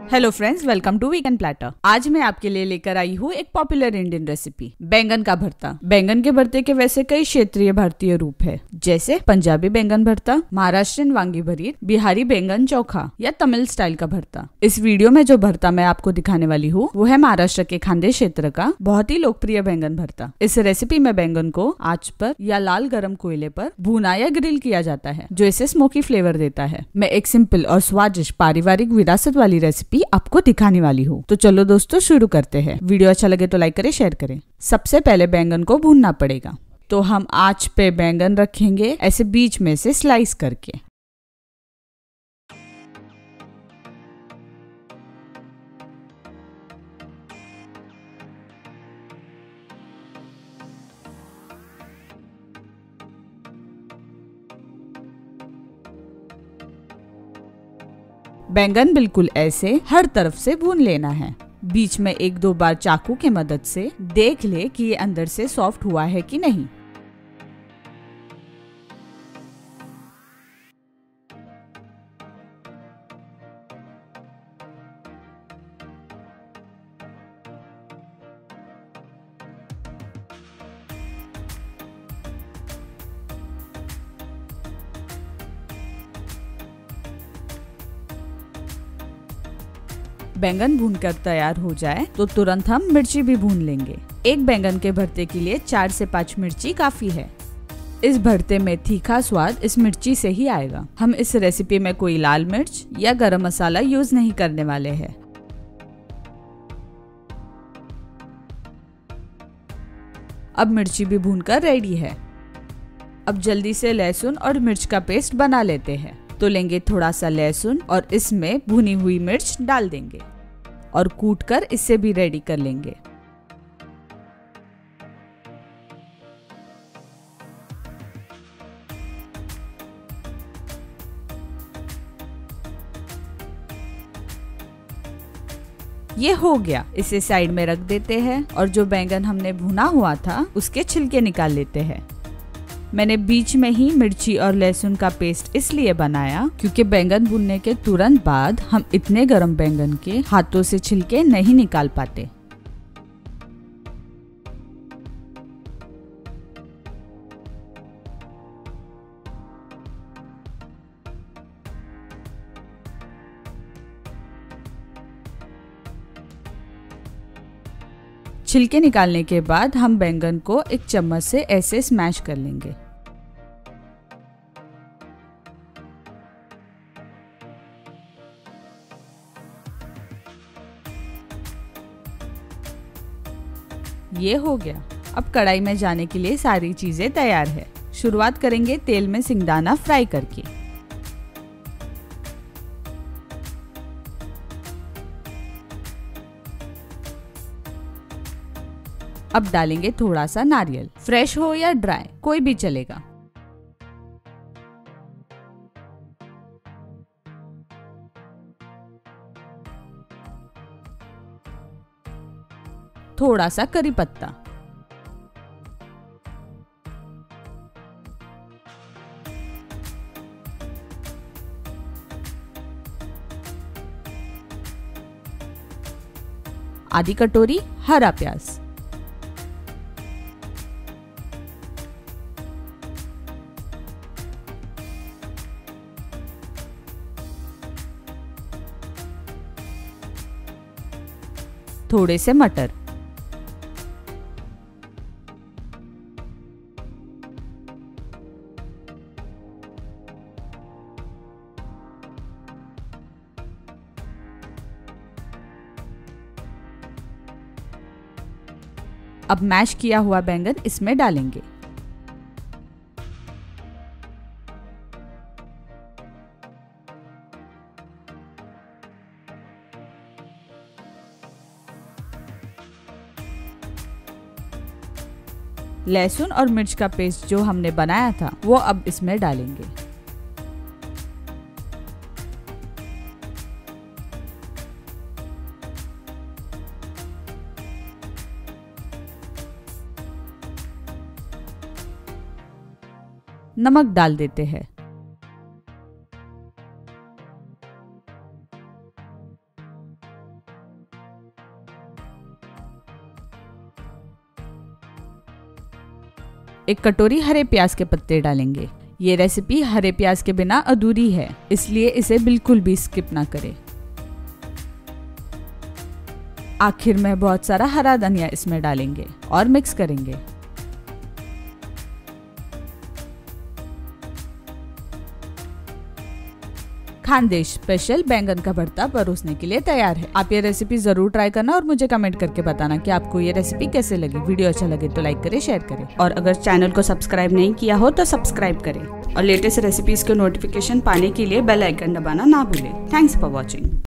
Hello friends, welcome to weekend platter. आज मैं आपके लिए लेकर आई हूँ एक पॉपुलर इंडियन रेसिपी, बैंगन का भरता। बैंगन के भरते के वैसे कई क्षेत्रीय भारतीय रूप है, जैसे पंजाबी बैंगन भरता, महाराष्ट्रियन वांगी भरीत, बिहारी बैंगन चोखा या तमिल स्टाइल का भरता। इस वीडियो में जो भरता मैं आपको दिखाने वाली हूँ वो है महाराष्ट्र के खानदेश क्षेत्र का बहुत ही लोकप्रिय बैंगन भरता। इस रेसिपी में बैंगन को आंच पर या लाल गरम कोयले पर भुना या ग्रिल किया जाता है, जो इसे स्मोकी फ्लेवर देता है। मैं एक सिंपल और स्वादिष्ट पारिवारिक विरासत वाली रेसिपी आपको दिखाने वाली हूँ। तो चलो दोस्तों शुरू करते हैं। वीडियो अच्छा लगे तो लाइक करें, शेयर करें। सबसे पहले बैंगन को भूनना पड़ेगा, तो हम आंच पे बैंगन रखेंगे ऐसे बीच में से स्लाइस करके। बैंगन बिल्कुल ऐसे हर तरफ से भून लेना है। बीच में एक दो बार चाकू के मदद से देख ले कि ये अंदर से सॉफ्ट हुआ है कि नहीं। बैंगन भूनकर तैयार हो जाए तो तुरंत हम मिर्ची भी भून लेंगे। एक बैंगन के भरते के लिए 4 से 5 मिर्ची काफी है। इस भरते में तीखा स्वाद इस मिर्ची से ही आएगा। हम इस रेसिपी में कोई लाल मिर्च या गरम मसाला यूज नहीं करने वाले हैं। अब मिर्ची भी भूनकर रेडी है। अब जल्दी से लहसुन और मिर्च का पेस्ट बना लेते हैं। तो लेंगे थोड़ा सा लहसुन और इसमें भुनी हुई मिर्च डाल देंगे और कूटकर इसे भी रेडी कर लेंगे। ये हो गया, इसे साइड में रख देते हैं और जो बैंगन हमने भुना हुआ था उसके छिलके निकाल लेते हैं। मैंने बीच में ही मिर्ची और लहसुन का पेस्ट इसलिए बनाया क्योंकि बैंगन भुनने के तुरंत बाद हम इतने गरम बैंगन के हाथों से छिलके नहीं निकाल पाते। छिलके निकालने के बाद हम बैंगन को एक चम्मच से ऐसे स्मैश कर लेंगे। ये हो गया। अब कढ़ाई में जाने के लिए सारी चीजें तैयार है। शुरुआत करेंगे तेल में सिंगदाना फ्राई करके। अब डालेंगे थोड़ा सा नारियल, फ्रेश हो या ड्राई कोई भी चलेगा। थोड़ा सा करी पत्ता, आधी कटोरी हरा प्याज, थोड़े से मटर, अब मैश किया हुआ बैंगन इसमें डालेंगे। लहसुन और मिर्च का पेस्ट जो हमने बनाया था वो अब इसमें डालेंगे। नमक डाल देते हैं। 1 कटोरी हरे प्याज के पत्ते डालेंगे। ये रेसिपी हरे प्याज के बिना अधूरी है, इसलिए इसे बिल्कुल भी स्किप ना करें। आखिर में बहुत सारा हरा धनिया इसमें डालेंगे और मिक्स करेंगे। खानदेश स्पेशल बैंगन का भरता परोसने के लिए तैयार है। आप ये रेसिपी जरूर ट्राई करना और मुझे कमेंट करके बताना कि आपको ये रेसिपी कैसे लगी। वीडियो अच्छा लगे तो लाइक करें, शेयर करें और अगर चैनल को सब्सक्राइब नहीं किया हो तो सब्सक्राइब करें और लेटेस्ट रेसिपीज के नोटिफिकेशन पाने के लिए बेल आइकन दबाना ना भूलें। Thanks for watching.